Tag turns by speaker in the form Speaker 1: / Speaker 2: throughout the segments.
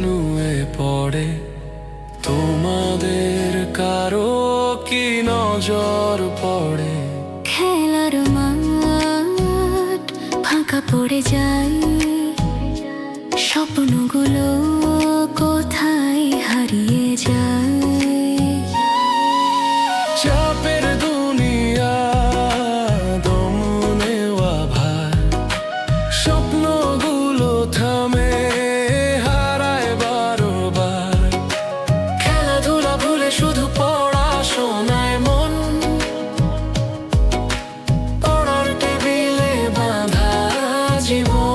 Speaker 1: নুয়ে পড়ে, তোমাদের কারো কি নজর পড়ে?
Speaker 2: খেলার মাঠ ফাঁকা পড়ে যায়, স্বপ্নগুলো কোথায় হারিয়ে যায়।
Speaker 1: চাপের দুনিয়া, দম নেওয়া ভার, স্বপ্নগুলো থামে, হারায় বারবার। খেলাধুলা ভুলে শুধু পড়াশোনায় মন, পড়ার টেবিলে বাঁধা জীবন।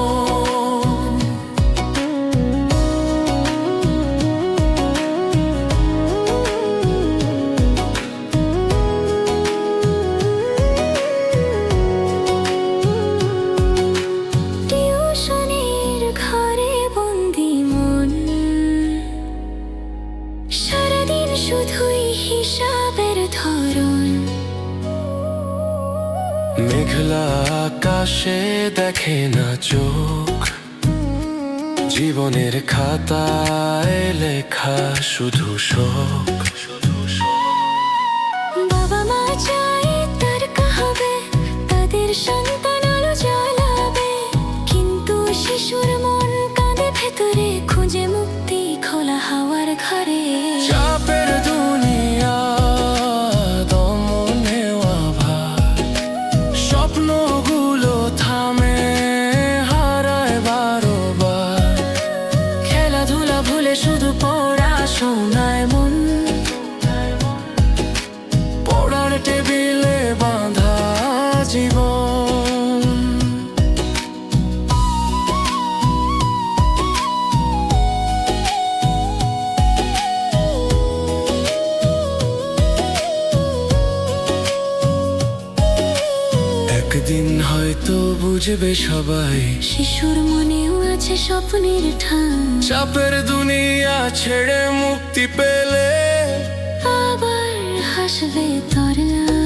Speaker 2: টিউশনের ঘরে বন্দি মন, সারাদিন শুধুই হিসাবের ধরন।
Speaker 1: মেঘলা আকাশে দেখে না চোখ, জীবনের খাতায় লেখা শুধু শোক।
Speaker 2: বাবা মা চায় তার কাহাবে, তাদের সন্তান আলো জ্বালাবে, কিন্তু শিশুর মন কাঁদে ভেতরে, খুঁজে মুক্তি খোলা হাওয়ার ঘরে।
Speaker 1: চাপের দুনিয়া, দম নেওয়া ভার, স্বপ্নগুলো থামে, হারায় বারবার। খেলাধুলা ভুলে শুধু পড়াশোনায় মন, পড়ার টেবিলে বাঁধা জীবন। একদিন হয়তো বুঝবে সবাই,
Speaker 2: শিশুর মনেও আছে স্বপ্নের ঠাঁই।
Speaker 1: চাপের দুনিয়া ছেড়ে মুক্তি পেলে
Speaker 2: আবার হাসবে তরলা।